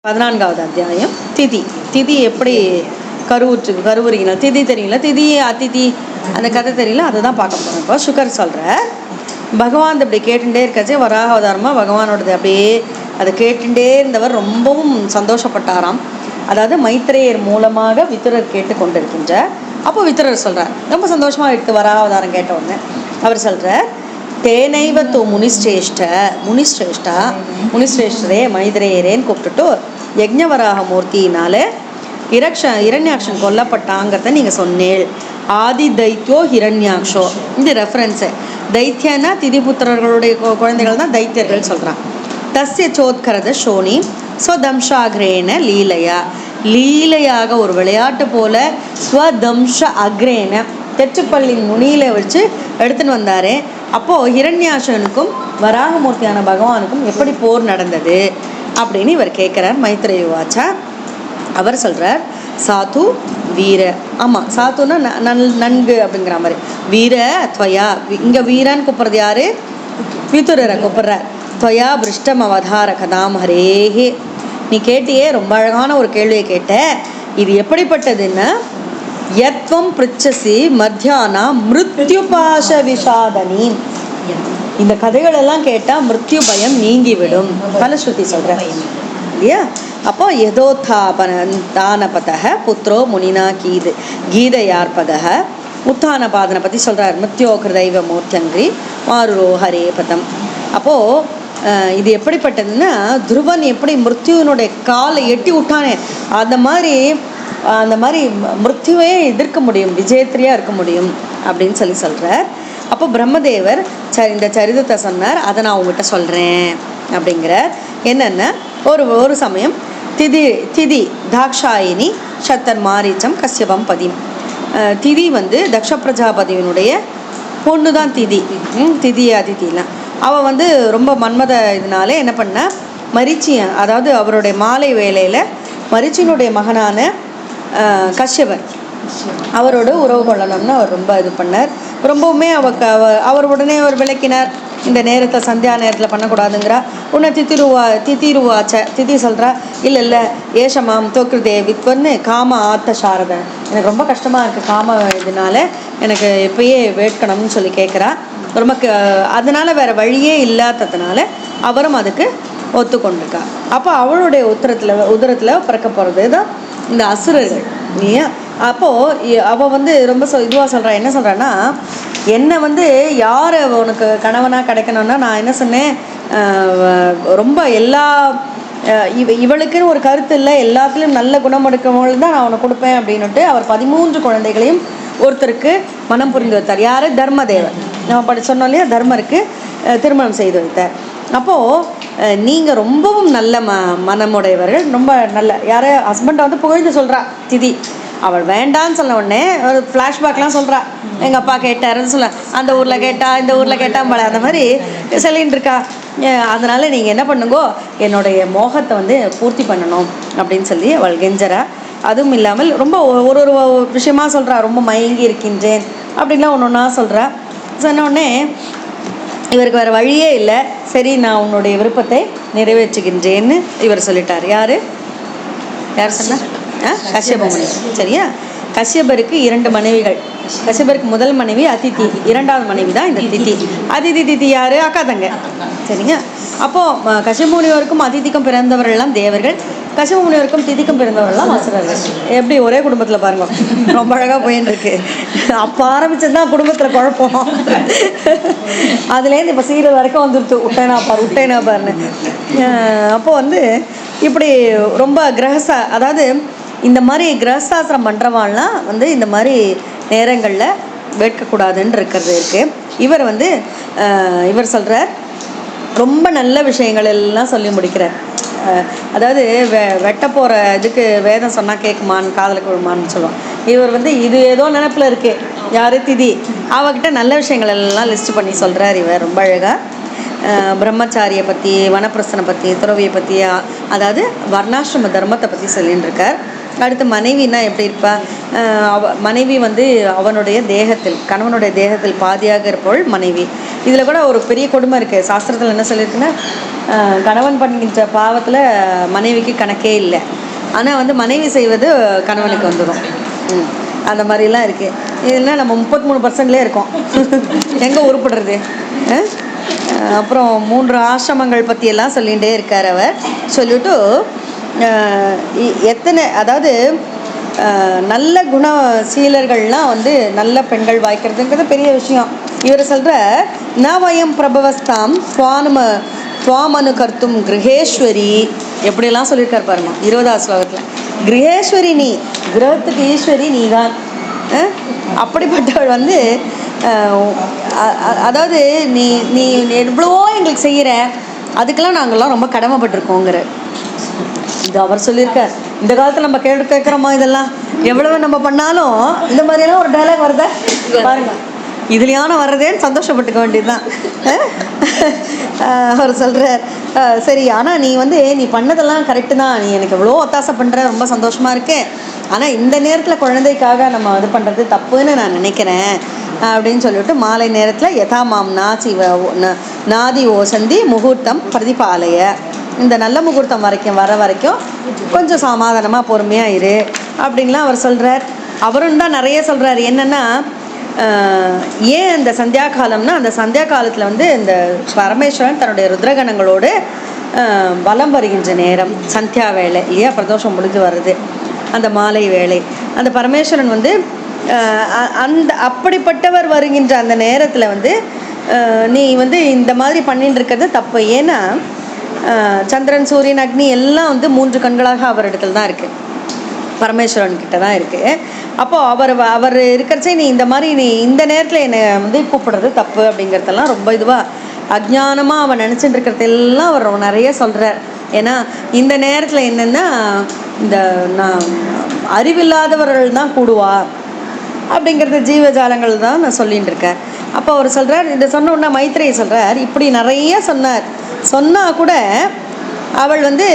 14வது அத்தியாயம் திதி. திதி எப்படி கருவுறீங்களா? திதி தெரியல, திதி அதிதி அந்த கதை தெரியல, அதை தான் பார்க்க போகிறோம். இப்போ சுகர் சொல்கிற பகவான் இப்படி கேட்டுட்டே இருக்காச்சே, வராக அவதாரமாக பகவானோடது அப்படியே அதை கேட்டுட்டே இருந்தவர் ரொம்பவும் சந்தோஷப்பட்டாராம். அதாவது மைத்ரேயர் மூலமாக வித்துரர் கேட்டு கொண்டு இருக்கின்ற அப்போ வித்துரர் சொல்கிறார், ரொம்ப சந்தோஷமாக எடுத்து வராக அவதாரம் கேட்ட உடனே அவர் சொல்கிறார், தேனைவ தூ முனிஸ்ரேஷ்டரே மைத்ரேயரேன்னு கூப்பிட்டுட்டு யஜ்ஞவராக மூர்த்தினால இரண்யாக்ஷன் கொல்லப்பட்டாங்கிறத நீங்கள் சொன்னேள். ஆதி தைத்தியோ ஹிரண்யாக்ஷோ, இந்த ரெஃபரன்ஸு. தைத்தியன்னா திதிபுத்திரர்களுடைய குழந்தைகள் தான் தைத்தியர்கள் சொல்கிறான். தஸ்ய சோத்கரத ஷோனி ஸ்வதம்ஷாகிரேன லீலையாக ஒரு விளையாட்டு போல ஸ்வதம்ஷ அக்ரேன தெற்றுப்பள்ளியின் நுனியில வச்சு எடுத்துன்னு வந்தார். அப்போது ஹிரண்யாக்ஷனுக்கும் வராகமூர்த்தியான பகவானுக்கும் எப்படி போர் நடந்தது அப்படின்னு இவர் கேட்குறார். மைத்ரேய வாச்சா அவர் சொல்கிறார், சாத்து வீர, ஆமாம் சாத்துன்னா நன்கு அப்படிங்கிற மாதிரி, வீர துவயா, இங்கே வீரான்னு கூப்பிட்றது யார்? விதுரரை கூப்பிட்றார். துவயா பிருஷ்டம் அவதார கதாம் ஹரேஹே, நீ கேட்டியே ரொம்ப அழகான ஒரு கேள்வியை கேட்ட, இது எப்படிப்பட்டதுன்னா யத்வம் பிருச்சசி மத்தியானா மிருத்யுபாச விஷாதனி, இந்த கதைகளெல்லாம் கேட்டால் மிருத்யு பயம் நீங்கிவிடும். பலஸ்ருதி சொல்கிறேன் இல்லையா? அப்போ யதோத்தானபதக புத்ரோ முனினா கீதையார்பதக உத்தானபாதனை பற்றி சொல்கிறார். மிருத்யோ கிருதைவ மூர்த்தியங்கிரி மாருரோ ஹரே பதம். அப்போது இது எப்படிப்பட்டதுன்னா, துருவன் எப்படி மிருத்யுனுடைய காலை எட்டி விட்டானே அந்த மாதிரி மிருத்யுவே எதிர்க்க முடியும், விஜயத்திரியாக இருக்க முடியும் அப்படின்னு சொல்கிறார். அப்போ பிரம்மதேவர் இந்த சரிதத்தை சொன்னார், அதை நான் உங்ககிட்ட சொல்கிறேன் அப்படிங்கிறார். என்னென்னா, ஒரு சமயம் திதி தாக்ஷாயினி சத்தர் மாரீச்சம் கஷ்யபம் பதிம். திதி தக்ஷ பிரஜாபதியினுடைய பொண்ணு தான் திதி அதிதிலாம். அவள் ரொம்ப மன்மத இதனாலே என்ன பண்ண, மரிச்சியன், அதாவது அவருடைய மாலை வேளையில் மரிச்சியனுடைய மகனான கஷ்யபர் அவரோட உறவு கொள்ளணும்னு அவர் ரொம்ப இது பண்ணார். ரொம்பவுமே அவர் உடனே அவர் விளக்கினார், இந்த நேரத்தை சந்தியா நேரத்தில் பண்ணக்கூடாதுங்கிறா. உன்னை திதிருவாச்ச திதி சொல்கிறா, இல்லை ஏஷமாம் தோக்ருதே வித்வன்னு காம ஆத்த சாரதன், எனக்கு ரொம்ப கஷ்டமாக இருக்குது காம இதனால எனக்கு எப்பயே வேட்கணும்னு சொல்லி கேட்குறா. ரொம்ப அதனால் வேறு வழியே இல்லாததுனால அவரும் அதுக்கு ஒத்துக்கொண்டிருக்கா. அப்போ அவளுடைய உதரத்தில் பிறக்க போகிறது தான் இந்த அசுரர்கள் இல்லையா? அப்போது அவள் ரொம்ப இதுவாக சொல்கிறா. என்ன சொல்கிறான்னா, என்னை யார் உனக்கு கணவனாக கிடைக்கணும்னா, நான் என்ன சொன்னேன், ரொம்ப இவளுக்குன்னு ஒரு கருத்து இல்லை, எல்லாத்துலேயும் நல்ல குணம் எடுக்கவங்களுக்கு தான் நான் அவனை கொடுப்பேன் அப்படின்னுட்டு அவர் 13 குழந்தைகளையும் ஒருத்தருக்கு மனம் புரிந்து வைத்தார். யார்? தர்மதேவர். நம்ம சொன்னோம் இல்லையா, தர்மருக்கு திருமணம் செய்து வைத்தார். அப்போது நீங்கள் ரொம்பவும் நல்ல மனமுடையவர்கள், ரொம்ப நல்ல யார் ஹஸ்பண்டை புகழ்ந்து சொல்கிறா திதி. அவள் வேண்டான்னு சொன்ன உடனே ஒரு ஃப்ளாஷ்பேக்லாம் சொல்கிறா, எங்கள் அப்பா கேட்டாருன்னு சொல்ல, அந்த ஊரில் கேட்டா இந்த ஊரில் கேட்டா போல அந்த மாதிரி சொல்லின்னு இருக்கா. அதனால் நீங்கள் என்ன பண்ணுங்கோ, என்னுடைய மோகத்தை பூர்த்தி பண்ணணும் அப்படின்னு சொல்லி அவள் கெஞ்சரா. அதுவும் இல்லாமல் ரொம்ப ஒரு விஷயமா சொல்கிறா, ரொம்ப மயங்கி இருக்கின்றேன் அப்படின்லாம் ஒன்றா சொல்கிறா. சொன்ன உடனே இவருக்கு வேறு வழியே இல்லை, சரி நான் உன்னுடைய விருப்பத்தை நிறைவேற்றுகின்றேன்னு இவர் சொல்லிட்டார். யார் சொன்னா? கஷ்யப முனி. சரியா? கஷ்யபருக்கு 2 மனைவிகள். கஷ்யபருக்கு முதல் மனைவி அதிதி, 2வது மனைவி தான் இந்த திதி. திதி யார்? அக்கா தங்க. சரிங்க? அப்போது கஷ்யப முனிவருக்கும் அதிதிக்கும் பிறந்தவர்கள்லாம் தேவர்கள், கஷ்யப முனிவருக்கும் திதிக்கும் பிறந்தவர்கள்லாம் அசுரர்கள். எப்படி ஒரே குடும்பத்தில் பாருங்க, ரொம்ப அழகாக போயின்னு இருக்கு. அப்போ ஆரம்பிச்சது தான் குடும்பத்தில் குழப்பம். அதுலேருந்து இப்போ சீரியல் வரைக்கும் வந்துடுத்து, விட்டேனா பாருன்னு. அப்போது இப்படி ரொம்ப அதாவது இந்த மாதிரி கிரகஸ்தாசிரம் பண்ணுறவாள்லாம் இந்த மாதிரி நேரங்களில் வேட்கக்கூடாதுன்னு இருக்குது. இவர் சொல்கிறார், ரொம்ப நல்ல விஷயங்கள் எல்லாம் சொல்லி முடிக்கிறார். அதாவது வெட்ட போகிற இதுக்கு வேதம் சொன்னால் கேட்குமான்னு காதலுக்கு விழுமான்னு சொல்லுவான். இவர் இது ஏதோ நினைப்பில் இருக்குது. யார்? திதி. அவகிட்ட நல்ல விஷயங்கள் எல்லாம் லிஸ்ட் பண்ணி சொல்கிறார் இவர் ரொம்ப அழகாக. பிரம்மச்சாரியை பற்றி, வனப்பிரசனை பற்றி, துறவியை பற்றி, அதாவது வர்ணாசிரம தர்மத்தை பற்றி சொல்லின்னு இருக்கார். அடுத்து மனைவின்னா எப்படி இருப்பா? மனைவி அவனுடைய தேகத்தில், கணவனுடைய தேகத்தில் பாதியாக இருப்பவள் மனைவி. இதில் கூட ஒரு பெரிய கொடுமை இருக்குது. சாஸ்திரத்தில் என்ன சொல்லியிருக்குன்னா, கணவன் பண்ணுகின்ற பாவத்தில் மனைவிக்கு கணக்கே இல்லை. ஆனால் வந்து மனைவி செய்வது கணவனுக்கு வந்துடும். அந்த மாதிரிலாம் இருக்குது. இதெல்லாம் நம்ம 33%லே இருக்கோம். எங்கே உருப்படுறது? அப்புறம் 3 ஆசிரமங்கள் பற்றியெல்லாம் சொல்லிகிட்டே இருக்கார் அவர். சொல்லிவிட்டு எத்தனை, அதாவது நல்ல குணசீலர்கள்லாம் வந்து நல்ல பெண்கள் வாய்க்கிறதுங்கிறது பெரிய விஷயம். இவர் சொல்கிற நவயம் பிரபவஸ்தாம் சுவாமனு கர்த்தும் கிரகேஸ்வரி, எப்படியெல்லாம் சொல்லியிருக்கார் பாருங்க 20வது ஸ்லோகத்தில். கிரகேஸ்வரி நீ, கிரகத்துக்கு ஈஸ்வரி நீ தான். அப்படிப்பட்டவள் வந்து அதாவது நீ நீ எவ்வளவோ எங்களுக்கு செய்கிற, அதுக்கெல்லாம் நாங்கள்லாம் ரொம்ப கடமைப்பட்டிருக்கோங்கிற இது அவர் சொல்லியிருக்கார். இந்த காலத்தில் நம்ம கேட்குறோமா? இதெல்லாம் எவ்வளவு நம்ம பண்ணாலும் இந்த மாதிரியெல்லாம் ஒரு டைலாக் வருதா பாருங்க. இதுலையான வர்றதேன்னு சந்தோஷப்பட்டுக்க வேண்டியதுதான். அவர் சொல்கிறார், சரி, ஆனால் நீ வந்து நீ பண்ணதெல்லாம் கரெக்டு தான், நீ எனக்கு எவ்வளோ ஒத்தாசை பண்ணுற, ரொம்ப சந்தோஷமாக இருக்கேன். ஆனால் இந்த நேரத்தில் குழந்தைக்காக நம்ம இது பண்ணுறது தப்புன்னு நான் நினைக்கிறேன் அப்படின்னு சொல்லிவிட்டு மாலை நேரத்தில் யதாமாம் நாதி ஓசந்தி முகூர்த்தம் பிரதிபாலய, இந்த நல்ல முகூர்த்தம் வர வரைக்கும் கொஞ்சம் சமாதானமாக பொறுமையாக இரு அப்படின்லாம் அவர் சொல்கிறார். அவரும் தான் நிறைய சொல்கிறார். என்னென்னா, ஏன் அந்த சந்தியா காலம்னா, அந்த சந்தியா காலத்தில் வந்து இந்த பரமேஸ்வரன் தன்னுடைய ருத்ரகணங்களோடு வலம் வருகின்ற நேரம் சந்தியா வேலை இல்லையா, பிரதோஷம் முடிஞ்சு வருது அந்த மாலை வேலை. அந்த பரமேஸ்வரன் வந்து அந்த அப்படிப்பட்டவர் வருகின்ற அந்த நேரத்தில் வந்து நீ வந்து இந்த மாதிரி பண்ணிட்டு இருக்கிறது தப்பு. ஏன்னா சந்திரன் சூரியன் அக்னி எல்லாம் வந்து 3 கண்களாக அவர் இடத்துல தான் இருக்குது, பரமேஸ்வரன் கிட்ட தான் இருக்குது. அப்போது அவர் இருக்கிறச்சே நீ இந்த மாதிரி நீ இந்த நேரத்தில் என்னை வந்து கூப்பிடுறது தப்பு அப்படிங்கிறதெல்லாம் ரொம்ப இதுவாக அஜ்ஞானமாக அவன் நினச்சிட்டு இருக்கிறதெல்லாம் அவர் நிறைய சொல்கிறார். ஏன்னா இந்த நேரத்தில் என்னென்னா, இந்த நான் அறிவில்லாதவர்கள் தான் கூடுவா அப்படிங்கிறது ஜீவஜாலங்கள் தான் நான் சொல்லிகிட்டு இருக்கேன். அப்போ அவர் சொல்கிறார், இதை சொன்ன உடனே மைத்ரேயி சொல்கிறார், இப்படி நிறைய சொன்னால் கூட அவள் வந்து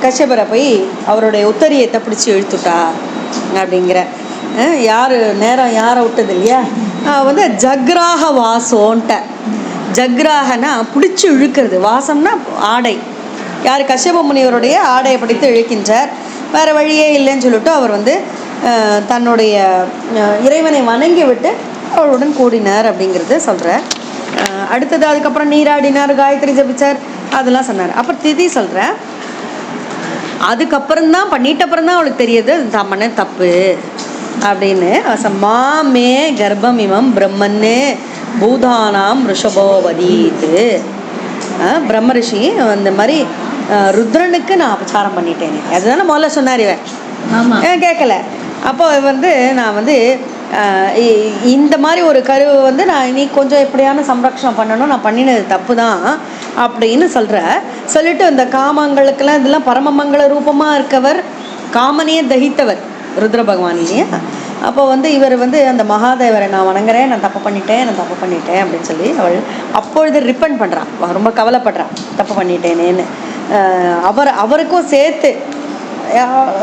கஷ்யபரை போய் அவருடைய உத்தரியத்தை பிடிச்சி இழுத்துட்டா அப்படிங்கிற. நேரம் யாரை விட்டது இல்லையா, வந்து ஜக்ராக வாசோன்ட்ட. ஜக்ராகனா பிடிச்சி இழுக்கிறது, வாசம்னா ஆடை. யார்? கஷ்யப முனிவருடைய ஆடையை பிடித்து இழுக்கின்றார். வேறு வழியே இல்லைன்னு சொல்லிட்டு அவர் வந்து தன்னுடைய இறைவனை வணங்கி விட்டு அவளுடன் கூடினார் அப்படிங்கிறது சொல்கிறார். அடுத்தது அதுக்கப்புறம் நீராடினார், காயத்ரி ஜபிச்சார், அதெல்லாம் சொன்னார். அப்புறம் திதி சொல்கிறேன், அதுக்கப்புறம்தான் பண்ணிட்டப்புறம்தான் அவளுக்கு தெரியுது தான் பண்ண தப்பு அப்படின்னு. மாமே கர்ப்பம் இமம் பிரம்மன்னே பூதானாம் ரிஷபோவதீத்து. பிரம்ம ரிஷி அந்த மாதிரி ருத்ரனுக்கு நான் அபச்சாரம் பண்ணிட்டேனே, அதுதானே முதல்ல சொன்னார் இவன். கேட்கல. அப்போ வந்து நான் வந்து இந்த மாதிரி ஒரு கருவை வந்து நான் நீ கொஞ்சம் எப்படியான சம்ரக்ஷணம் பண்ணணும், நான் பண்ணினது தப்பு தான் அப்படின்னு சொல்லிட்டு இந்த காமங்களுக்கெல்லாம் இதெல்லாம் பரமமங்கள ரூபமாக இருக்கவர், காமனையே தகித்தவர் ருத்ர பகவான் இல்லையா. அப்போ வந்து இவர் வந்து அந்த மகாதேவரை நான் வணங்குறேன், நான் தப்பு பண்ணிட்டேன் அப்படின்னு சொல்லி அவள் அப்பொழுது ரிப்பன் பண்ணுறான், ரொம்ப கவலைப்படுறான் தப்பு பண்ணிட்டேனேன்னு. அவருக்கும் சேர்த்து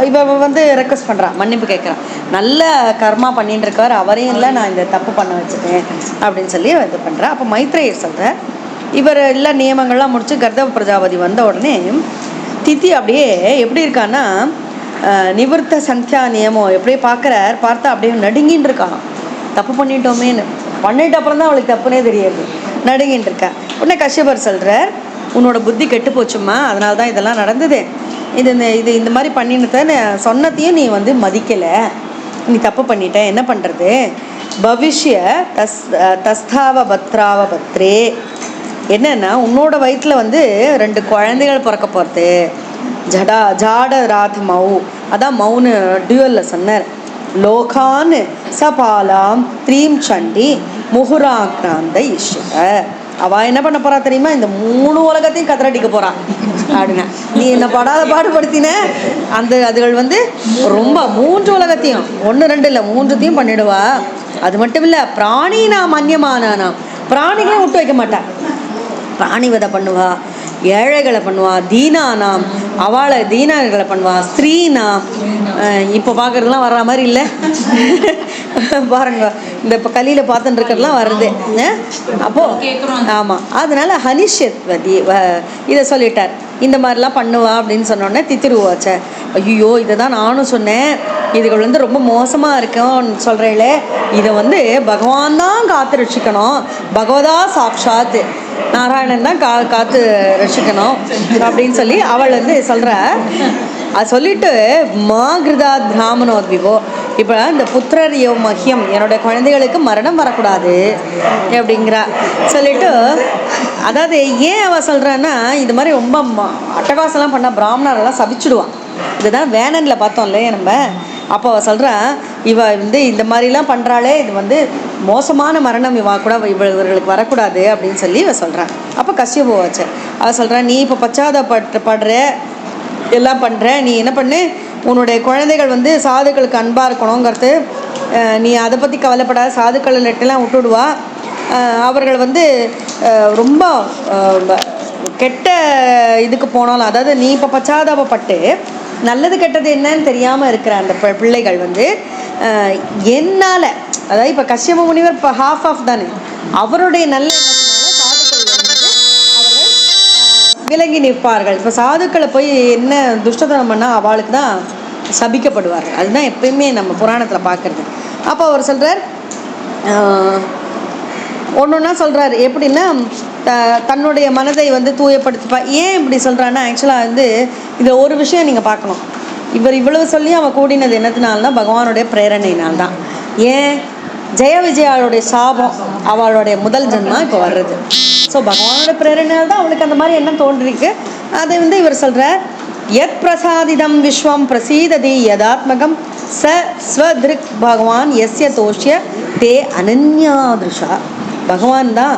இவ வந்து ரெக்வஸ்ட் பண்ணுறான், மன்னிப்பு கேட்குறான். நல்ல கர்மா பண்ணிட்டு இருக்கவர், அவரையும் இல்லை நான் இந்த தப்பு பண்ண வச்சுட்டேன் அப்படின்னு சொல்லி இது பண்ணுறேன். அப்போ மைத்ரேயர் சொல்கிறார், இவர் எல்லா நியமங்கள்லாம் முடிச்சு கர்தவ பிரஜாபதி வந்த உடனே திதி அப்படியே எப்படி இருக்கான்னா, நிவர்த்த சந்தியா நியமம் எப்படியே பார்த்தா அப்படியே நடுங்கின்னு இருக்கான். தப்பு பண்ணிட்டோமேன்னு பண்ணிட்டு அப்புறம் தான் அவளுக்கு தப்புனே தெரியாது, நடுங்கின்னு இருக்கா. உடனே கஷ்யபர் சொல்கிறார், உன்னோட புத்தி கெட்டு போச்சுமா, அதனால தான் இதெல்லாம் நடந்தது. இது இந்த மாதிரி பண்ணினத சொன்னதையும் நீ வந்து மதிக்கலை, நீ தப்பு பண்ணிட்ட, என்ன பண்ணுறது? பவிஷ்ய தஸ்தாவ பத்ராவ பத்ரே. என்னன்னா, உன்னோட வயிற்றில் வந்து 2 குழந்தைகள் பிறக்க போகிறது. ஜாட ராத் மவு, அதான் மவுன்னு டியூவலில் சொன்னார். லோகான் சபாலாம் த்ரீம் சண்டி முகுராக்ராந்த ஈஸ்வர. அவள் என்ன பண்ண போறா தெரியுமா? இந்த 3 உலகத்தையும் கதறடிக்க போறான் அப்படின்னா, நீ என்ன படாத பாடுபடுத்தின அதுகள் வந்து ரொம்ப 3 உலகத்தையும் 1 2 இல்லை 3த்தையும் பண்ணிடுவா. அது மட்டும் இல்லை, பிராணி நாம் அந்நியமானா, பிராணிகளை விட்டு வைக்க மாட்டா. பிராணிவதை பண்ணுவா, ஏழைகளை பண்ணுவா, தீனானாம் அவளை தீனர்களை பண்ணுவா, ஸ்திரீனாம் இப்போ பார்க்குறதுலாம் வர்ற மாதிரி இல்லை, பாருங்க இந்த இப்போ கலியில் பார்த்துட்டு இருக்கிறதுலாம் வருது. அப்போது ஆமாம், அதனால ஹனிஷ்யத்வதி இதை சொல்லிட்டார். இந்த மாதிரிலாம் பண்ணுவா அப்படின்னு சொன்னோடனே தித்திருவாச்ச, ஐயோ இதை தான் நானும் சொன்னேன், இதுகள் வந்து ரொம்ப மோசமாக இருக்கும்னு சொல்கிறீங்களே, இதை வந்து பகவான் தான் காத்து ரட்சிக்கணும், பகவதா சாட்சாத் நாராயணன் தான் காத்து ரட்சிக்கணும் அப்படின்னு சொல்லி அவள் வந்து சொல்கிற. அது சொல்லிட்டு மாகிருதா பிராமணோத்விபோ, இப்போ இந்த புத்திரர் யோ மஹ்யம், என்னுடைய குழந்தைகளுக்கு மரணம் வரக்கூடாது அப்படிங்கிறா சொல்லிட்டு. அதாவது ஏன் அவள் சொல்கிறான்னா, இது மாதிரி ரொம்ப அட்டகாசம்லாம் பண்ணால் பிராமணரெல்லாம் சபிச்சுடுவான். இதுதான் வேணனில் பார்த்தோம் இல்லையா நம்ம. அப்போ அவள் சொல்கிறா, இவ வந்து இந்த மாதிரிலாம் பண்ணுறாளே, இது வந்து மோசமான மரணம் இவா கூட இவர்களுக்கு வரக்கூடாது அப்படின்னு சொல்லி இவ சொல்கிறான். அப்போ கஷ்யபு வச்ச அவள் சொல்கிறா, நீ இப்போ படுற எல்லாம் பண்ணுற, நீ என்ன பண்ணு, உன்னுடைய குழந்தைகள் வந்து சாதுக்களுக்கு அன்பாக இருக்கணுங்கிறது, நீ அதை பற்றி கவலைப்படாத, சாதுக்கள் நெட்டெல்லாம் விட்டுடுவா, அவர்கள் வந்து ரொம்ப கெட்ட இதுக்கு போனாலும், அதாவது நீ இப்போ பச்சாதாபப்பட்டு நல்லது கெட்டது என்னன்னு தெரியாமல் இருக்கிற அந்த பிள்ளைகள் வந்து என்னால், அதாவது இப்போ கஷ்யப முனிவர் இப்போ ஹாஃப் ஆஃப் தானே, அவருடைய நல்ல எண்ணத்தினால சாதுக்கள் வந்து அவர்கள் விலகி நிற்பார்கள். இப்போ சாதுக்களை போய் என்ன துஷ்டத்தனம் பண்ணால் அவளுக்கு தான் சபிக்கப்படுவார்கள். அதுதான் எப்பயுமே நம்ம புராணத்தில் பார்க்குறது. அப்போ அவர் சொல்கிறார், ஒன்று ஒன்றா சொல்கிறார். எப்படின்னா தன்னுடைய மனதை வந்து தூயப்படுத்திப்பா. ஏன் இப்படி சொல்கிறான்னா, ஆக்சுவலாக வந்து இதில் ஒரு விஷயம் நீங்கள் பார்க்கணும். இவர் இவ்வளவு சொல்லி அவன் கூடினது என்னத்தினால்தான் பகவானுடைய பிரேரணையினால்தான். ஏன், ஜெய விஜயாளுடைய சாபம் அவளுடைய முதல் ஜென்மா இப்போ வர்றது. ஸோ பகவானோட பிரேரணையால் தான் அவளுக்கு அந்த மாதிரி எண்ணம் தோன்றிருக்கு. அதை வந்து இவர் சொல்கிறார், யத் பிரசாதிதம் விஸ்வம் பிரசீததி யதாத்மகம் ச ஸ்வதிருக் பகவான் எஸ்ய தோஷ்ய தே அனன்யாதிருஷா. பகவான் தான்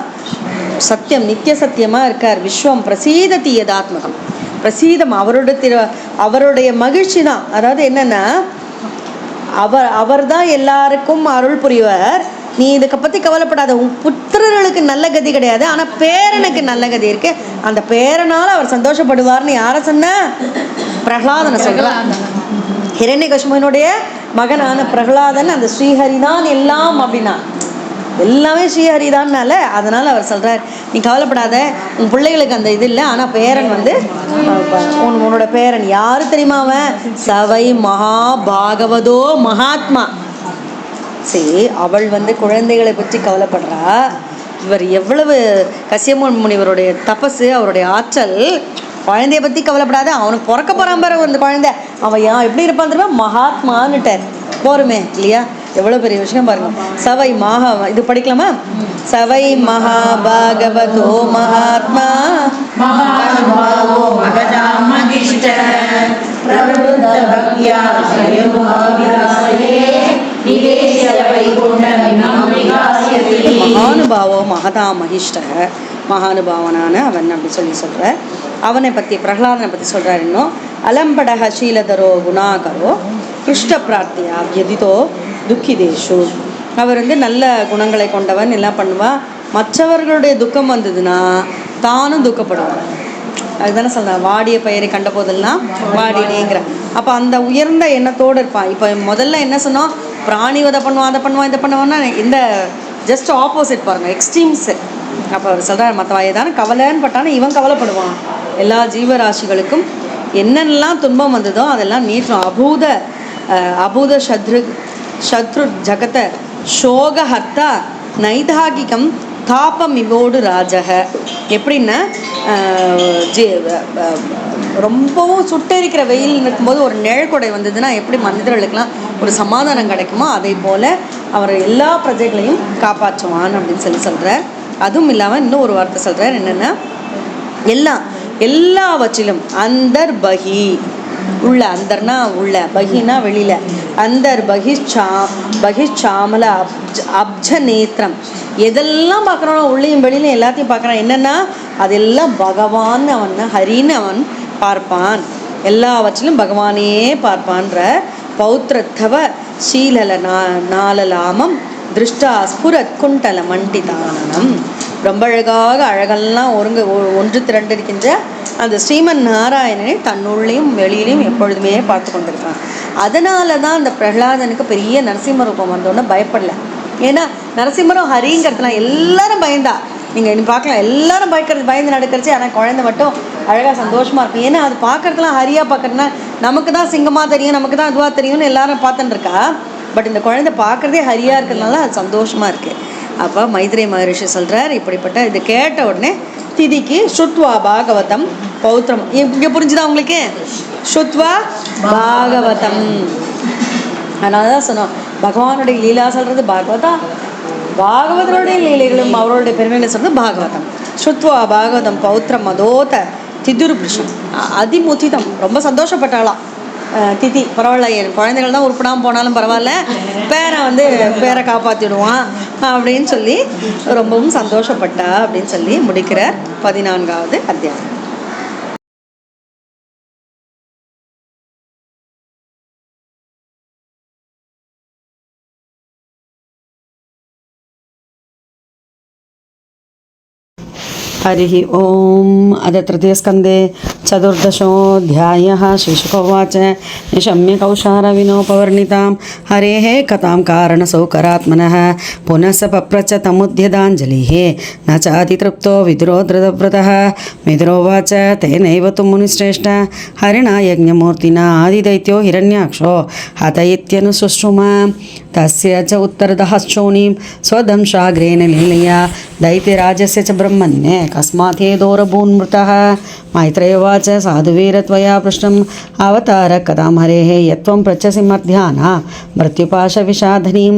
சத்தியம், நித்திய சத்தியமாக இருக்கார். விஸ்வம் பிரசீததி யதாத்மகம், பிரசீதம் அவருடைய மகிழ்ச்சி தான். அதாவது என்னென்னா, அவர் தான் எல்லாருக்கும் அருள் புரிவர். நீ இதுக்கு பற்றி கவலைப்படாத, உன் புத்திரர்களுக்கு நல்ல கதி கிடையாது, ஆனால் பேரனுக்கு நல்ல கதி இருக்கு, அந்த பேரனால் அவர் சந்தோஷப்படுவார்னு யாரை சொன்ன? பிரகலாதனை சொல்கிறார். ஹிரண்யகசிபுவினுடைய மகனான பிரகலாதன் அந்த ஸ்ரீஹரிதான் எல்லாம் அப்படின்னா, எல்லாமே ஸ்ரீஹரிதான்னால அதனால் அவர் சொல்கிறார், நீ கவலைப்படாத, உன் பிள்ளைகளுக்கு அந்த இது இல்லை, ஆனால் பேரன் வந்து உன்னோட பேரன் யாரு தெரியுமா? அவன் சவை மகா பாகவதோ மகாத்மா. சரி, அவள் வந்து குழந்தைகளை பற்றி கவலைப்படுறா. இவர் எவ்வளவு கஷ்யப முனிவருடைய தபசு, அவருடைய ஆற்றல். குழந்தைய பற்றி கவலைப்படாத, அவனுக்கு பிறக்க போகிறான் பாரு அந்த குழந்தை, அவன் எப்படி இருப்பான் தெரியுமா? மகாத்மான்னுட்டார். போருமே இல்லையா? எவ்வளோ பெரிய விஷயம் பாருங்க. சவை மகா, இது படிக்கலாமா? சவை மகாபாகவதோ மகாத்மா மகானுபாவோ மகதா மகிஷ்ட, மகானுபாவனான அவன் அப்படி சொல்லி சொல்கிற. அவனை பற்றி, பிரகலாதனை பற்றி சொல்கிறார். இன்னும் அலம்படக சீலதரோ குணாகரோ கிருஷ்ட பிரார்த்தியா எதிதோ துக்கிதேஷு. அவர் வந்து நல்ல குணங்களை கொண்டவன், எல்லாம் பண்ணுவா. மற்றவர்களுடைய துக்கம் வந்ததுன்னா தானும் துக்கப்படுவார். அதுதானே சொல்கிறேன், வாடிய பயிரை கண்ட போதெல்லாம் வாடினேங்கிற. அப்போ அந்த உயர்ந்த எண்ணத்தோடு இருப்பான். இப்போ முதல்ல என்ன சொன்னோம், பிராணி வதை பண்ணுவான், அதை பண்ணுவான், இதை பண்ணுவான்னா, இந்த ஜஸ்ட் ஆப்போசிட் பாருங்கள், எக்ஸ்ட்ரீம்ஸு. அப்போ அவர் சொல்கிறார், மற்றவா ஏதான கவலைன்னு பட்டானா இவன் கவலைப்படுவான். எல்லா ஜீவராசிகளுக்கும் என்னென்னலாம் துன்பம் வந்ததோ அதெல்லாம் நீட்டும். அபூத சத்ரு ஜகத சோகஹர்த்தா நைதாகிகம் தாபம் இவோடு ராஜக. எப்படின்னா, ரொம்பவும் சுட்டெரிக்கிற வெயில் இருக்கும்போது ஒரு நிழற்கொடை வந்ததுன்னா எப்படி மனிதர்களுக்கெல்லாம் ஒரு சமாதானம் கிடைக்குமோ, அதே போல் அவர் எல்லா பிரஜைகளையும் காப்பாற்றுவான் அப்படின்னு சொல்கிறார். அதுவும் இல்லாமல் இன்னும் ஒரு வார்த்தை சொல்கிறார், என்னென்னா, எல்லாவற்றிலும் அந்தர் பகி, உள்ள, அந்தர்னா உள்ள, பகினா வெளியில், அந்தர் பகிஷாமல அப்ஜ நேத்திரம், எதெல்லாம் பார்க்குறானோ உள்ளேயும் வெளியிலையும் எல்லாத்தையும் பார்க்குறான். என்னென்னா அதெல்லாம் பகவான், அவன் ஹரின்னு அவன் பார்ப்பான், எல்லாவற்றிலும் பகவானே பார்ப்பான்ற பௌத்திரத்தவ சீலல நாலலாமம் திருஷ்டா ஸ்புரத் குண்டல மண்டிதானனம். ரொம்ப அழகெல்லாம் ஒன்று திரண்டிருக்கின்ற அந்த ஸ்ரீமன் நாராயணனை தன்னுள்ளையும் வெளியிலையும் எப்பொழுதுமே பார்த்து கொண்டிருக்கான். அதனால தான் அந்த பிரகலாதனுக்கு பெரிய நரசிம்ம ரூபம் வந்தோடனே பயப்படல. ஏன்னா நரசிம்மரும் ஹரிங்கிறதுலாம் எல்லாரும் பயந்தா. நீங்கள் இனி பார்க்கலாம், எல்லாரும் பயந்து நடக்கிறச்சு. ஆனால் குழந்தை மட்டும் அழகாக சந்தோஷமாக இருக்கும். ஏன்னா அது பார்க்குறதுலாம் ஹரியாக பார்க்குறதுனா நமக்கு தான் சிங்கமாக தெரியும், நமக்கு தான் அதுவாக தெரியும்னு எல்லாரும் பார்த்துட்டு இருக்கா. பட் இந்த குழந்தை பார்க்குறதே ஹரியாக இருக்கிறதுனால அது சந்தோஷமாக இருக்குது. அப்போ மைத்ரேய மகரிஷி சொல்கிறார், இப்படிப்பட்ட இது கேட்ட உடனே திதிக்கு ஸ்ருத்வா பாகவதம் பௌத்திரம். இங்கே புரிஞ்சுதா உங்களுக்கு? ஸ்ருத்வா பாகவதம். அதனால தான் சொன்னோம், பகவானுடைய லீலா சொல்கிறது பாகவதா, பாகவதனுடைய லீலைகளும் அவருடைய பெருமைகளை சொல்கிறது பாகவதம். ஸ்ருத்வா பாகவதம் பௌத்திரம் மதோத திதுருபிருஷம் அதிமுதிதம். ரொம்ப சந்தோஷப்பட்டாளாம் திதி. பரவாயில்ல, என் குழந்தைகள் தான் உருப்படாமல் போனாலும் பரவாயில்ல, பேரை காப்பாற்றிடுவான் அப்படின்னு சொல்லி ரொம்பவும் சந்தோஷப்பட்டா அப்படின்னு சொல்லி முடிக்கிறார் 14வது அத்தியாயம். हरिः ओम्. अथ तृतीयस्कन्धे चतुर्दशोऽध्यायः. श्रीशुकोवाच निशम्य कौशारविनोपवर्णितां हरेः कथां कारणसौकरात्मनः पुनः स पप्रच तमुद्यदाञ्जलिः न चातितृप्तो विदुरो धृतव्रतः. विदुरोवाच तेनैव तु मुनिश्रेष्ठ हरिणा यज्ञमूर्तिना आदिदैत्यो हिरण्याक्षो हत इत्यनुशुश्रुम. तस्य च उत्तरदहश्चोणीं स्वदंशाग्रेण लीलया दैत्यराजस्य च ब्रह्मण्ये कस्मात् हेदोरभून्मृतः. मैत्रेयवाच साधुवीर त्वया पृष्टम् अवतार कथां हरेः यत्त्वं पृच्छसि मध्याह्ना मृत्युपाशविषाधनीं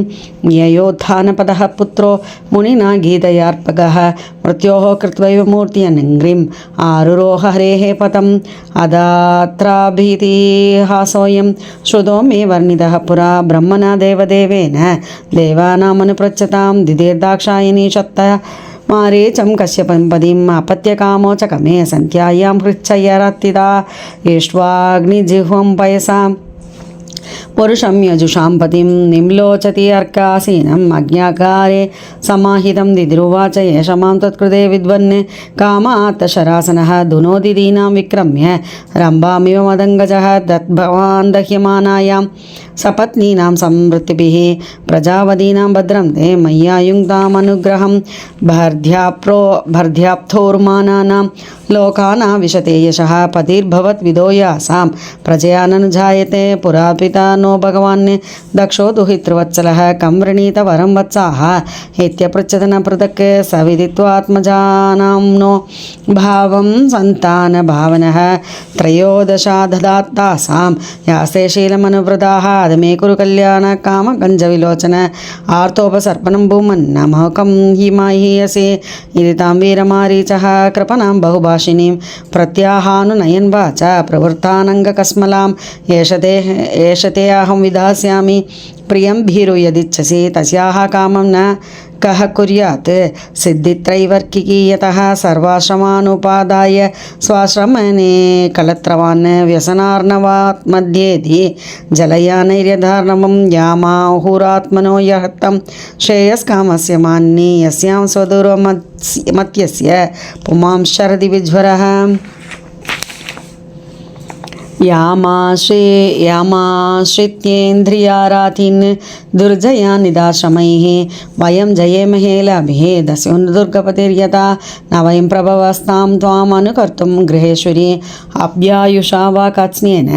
ययोत्थानपदः पुत्रो मुनिना गीतयार्पगः मृत्योः कृत्वैव मूर्त्यनङ्घ्रिम् आरुरोह हरेः पदम् अदात्राभीतिहासोऽयं श्रुतो मे वर्णितः पुरा ब्रह्मणा देवदेवेन देवानामनुपृच्छतां दिदेर्दाक्षायणी शक्त मारीचं कश्यपंपदीम् अपत्यकामो च कमे सन्ध्यायां हृच्छयरत्तिदा इष्ट्वाग्निजिह्वं पयसां पुरुषं यजुषां पतिं निम्लोचति अर्कासीनम् अज्ञाकारे समाहितं. दिदिरुवाच एष मां तत्कृते विद्वन् कामात् शरासनः दुनोति दीनां विक्रम्य रम्भामिव मदङ्गजः दद्भवान् दह्यमानायां सपत्नीनां संवृत्तिभिः प्रजावतीनां भद्रं ते मय्यायुङ्क्तामनुग्रहं भर्ध्याप्तोर्मानानां लोकानां विशते यशः पतिर्भवद्विदो यासां प्रजया ननुजायते. पुरा पिता नो भगवान् दक्षो दुहितृवत्सलः कं वृणीत वरं वत्साः इत्यपृच्छत न पृथक् स विदित्वात्मजानां नो भावं सन्तानभावनः त्रयोदशा ददात्तासां यास्ते शीलमनुव्रताः अदमे कुरु कल्याण कामगञ्जविलोचन आर्तोपसर्पणं भूमन्नमोकं हिमाहीयसे इति तां वीरमारीचः कृपणां बहुभाषिणीं प्रत्याहानुनयन् वाच प्रवृत्तानङ्गकस्मलां एषते अहं विधास्यामि प्रियं भीरु यदिच्छसि तस्याः कामं न कः कुर्यात्. सिद्धित्रैवर्किकी यतः सर्वाश्रमानुपादाय स्वाश्रमणे कलत्रवान् व्यसनार्णवात् मध्येधि जलयानैर्यधार्णवं यामाहुरात्मनो यहत्तं श्रेयस्कामस्य मान्ये यस्यां स्वदूरमत्यस्य पुमां शरदि विज्वरः. यामाश्रित्येन्द्रियाराधीन् दुर्जया निदाश्रमैः वयं जयेमहे लभे दस्योन्दुर्गपतिर्यथा न वयं प्रभवस्तां त्वाम् अनुकर्तुं गृहेश्वरी अभ्यायुषा वा कात्स्न्येन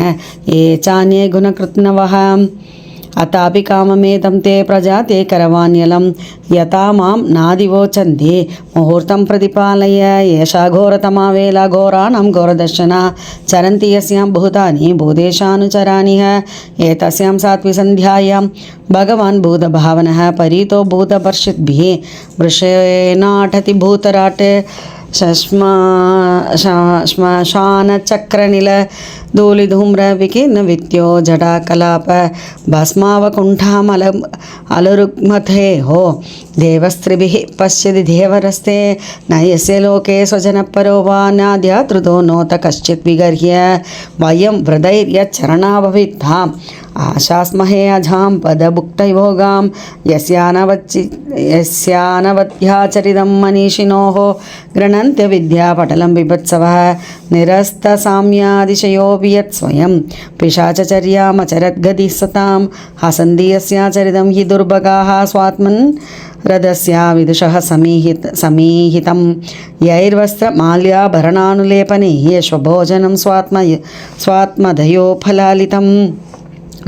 ये चान्ये गुणकृत्नवः. अतापि काममेतं ते प्रजाते करवाण्यलं यथा मां नादिवोचन्ति मुहूर्तं प्रतिपालय. एषा घोरतमा वेला घोराणां घोरदर्शना चरन्ति यस्यां भूतानि भूतेशानुचराणिह. एतस्यां सात्विसन्ध्यायां भगवान् भूतभावनः परीतो भूतपर्षिद्भिः वृषेणाटति भूतराट् श्मशानचक्रनिल धूलिधूम्रविकीर्णवित्यो जटाकलाप भस्मावकुण्ठामल अलरुग्मथेः देवस्त्रिभिः पश्यति देवरस्ते न यस्य लोके स्वजनपरो वा नाद्यातृतो नोत कश्चित् विगर्ह्य वयं हृदैर्यच्चरणा भविद्धाम् आशास्महे अजां पदभुक्तयोगां यस्यानवध्याचरितं मनीषिणोः गृह्णन्त्य विद्यापटलं बिभत्सवः निरस्तसाम्यातिशयोऽपि यत् स्वयं पिशाचचर्यामचरद्गतिः सतां हसन्ति हि दुर्भगाः स्वात्मन् रदस्या विदुषः समीहितं यैर्वस्त्रमाल्याभरणानुलेपनैः स्वभोजनं स्वात्मदयो फलालितं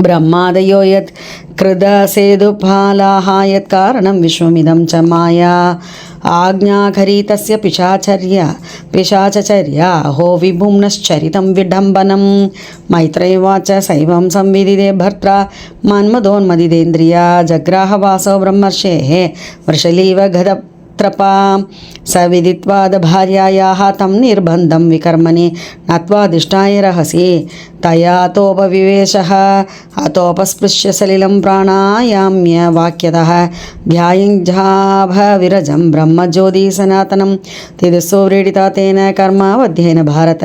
ब्रह्मादयो यत् कृदसेदुफलाः यत्कारणं विश्वमिदं च माया आज्ञाकरी तस्य पिशाचचर्या हो विभुम्नश्चरितं विडम्बनं मैत्रेयवाच सैवं संविदिते भर्त्रा मन्मदोन्मदितेन्द्रिया जग्राहवासो ब्रह्मर्षेः वृषलीव गदत्रपा स विदित्वादभार्यायाः तं निर्बन्धं विकर्मणि नत्वादिष्टाय रहसि तयातोपविवेशः अतोपस्पृश्य सलिलं प्राणायाम्य वाक्यतः ध्यायञ्जाभविरजं ब्रह्मज्योति सनातनं तिदिसो व्रीडिता तेन कर्मावध्येन भारत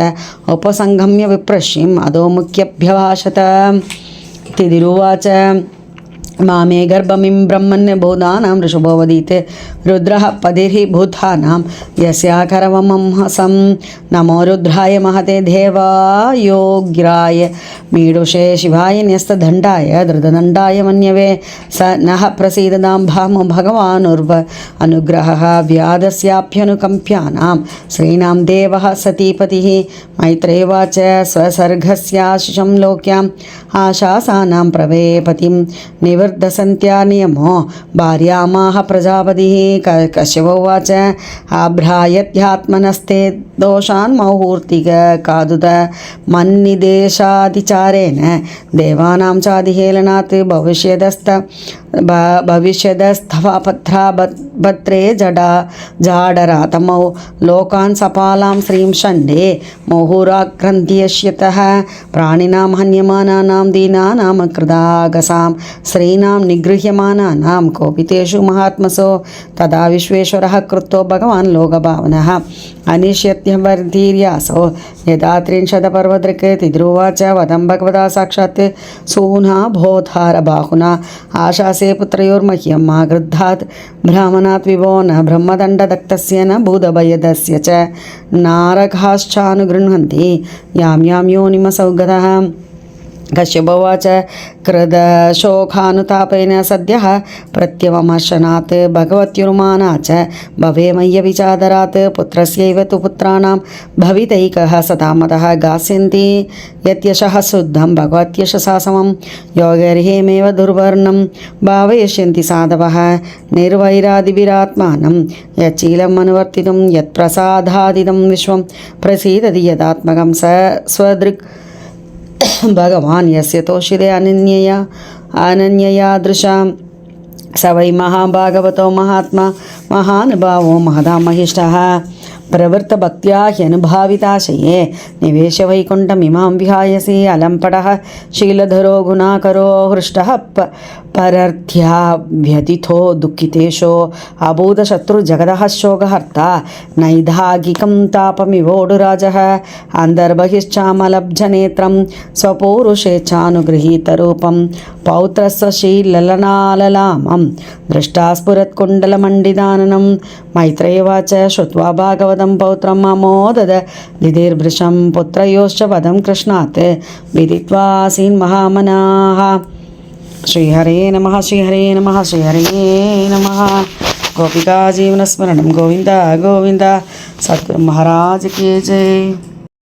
उपसंगम्य विप्रश्यम् अधोमुख्यभ्यभाषत तिदिरुवाच मामे गर्भमिं ब्रह्मन् भूतानां ऋषभोवदीत् रुद्रः पदिर्हि भूतानां यस्याकरवमं हसं नमो रुद्राय महते देवायोग्राय मीडुषे शिवाय न्यस्तदण्डाय धृतदण्डाय मन्यवे स नः प्रसीदतां भामो भगवानुर्व अनुग्रहः व्याधस्याप्यनुकम्प्यानां श्रीणां देवः सतीपतिः मैत्रेयवाच स्वसर्गस्याशिषं लोक्याम् आशासानां प्रवेपतिं निवर्धसन्त्या नियमो भार्यामाह प्रजापतिः कश्यपोवाच आभ्रायत्यात्मनस्ते दोषान् मुहूर्तिकादुत मन्निदेशादिचारेण देवानां चादिहेलनात् भविष्यदस्थवपत्रे जाडरातमौ लोकान् सपालां श्रीं षण्डे मुहुराक्रन्त्यश्यतः प्राणिनां हन्यमानानां दीनानां कृदागसां श्रीणां निगृह्यमानानां कोपितेषु महात्मसो तदा विश्वेश्वरः कृतो भगवान् लोकभावनः अनिश्यत्यवर्धीर्यासो यदा त्रिंशदपर्वदृक् तिद्रुवाच वदं भगवता साक्षात् सूना भोधारबाहुना आशासे पुत्रयोर्मह्यम् आगृद्धात् ब्राह्मणात् विभो न ब्रह्मदण्डदत्तस्य न भूतभयदस्य च नारकाश्चानुगृह्णन्ति यां यां योनिमसौ गतः कश्यपोवाच कृदशोकानुतापेन सद्यः प्रत्यवमर्शनात् भगवत्युर्माना च भवेमय्यविचादरात् पुत्रस्यैव तु पुत्राणां भवितैकः सतामतः गास्यन्ति यत्यशः शुद्धं भगवत्यशसा समं योगैर्हेमेव दुर्वर्णं भावयिष्यन्ति साधवः निर्वैरादिभिरात्मानं यच्चीलम् अनुवर्तितुं यत्प्रसादादिदं विश्वं प्रसीदति यदात्मकं स स्वदृक् भगवान् यस्य तोषिते अनन्यया दृशां स वै महाभागवतो महात्मा महानुभावो महदामहिष्टः प्रवृत्तभक्त्या ह्यनुभाविताशये निवेश वैकुण्ठमिमां विहायसि अलम्पटः शीलधरो गुणाकरो हृष्टः परर्थ्या व्यतिथो दुःखितेशो अभूतशत्रुजगदः शोकहर्ता नैदागिकं तापमिवोडुराजः अन्तर्बहिश्चामलब्जनेत्रं स्वपौरुषेच्छानुगृहीतरूपं पौत्रस्वशीललनाललामं दृष्टा स्फुरत्कुण्डलमण्डिताननं मैत्रेयवाच श्रुत्वा भागवतं पौत्रम् अमोदद दिदिर्भृशं पुत्रयोश्च वदं कृष्णात् विदित्वा आसीन् महामनाः श्रीहरे नमः श्रीहरे नमः श्रीहरे नमः गोपिका जीवनस्मरणं गोविन्द गोविन्द सद्गुरु महाराज की जय।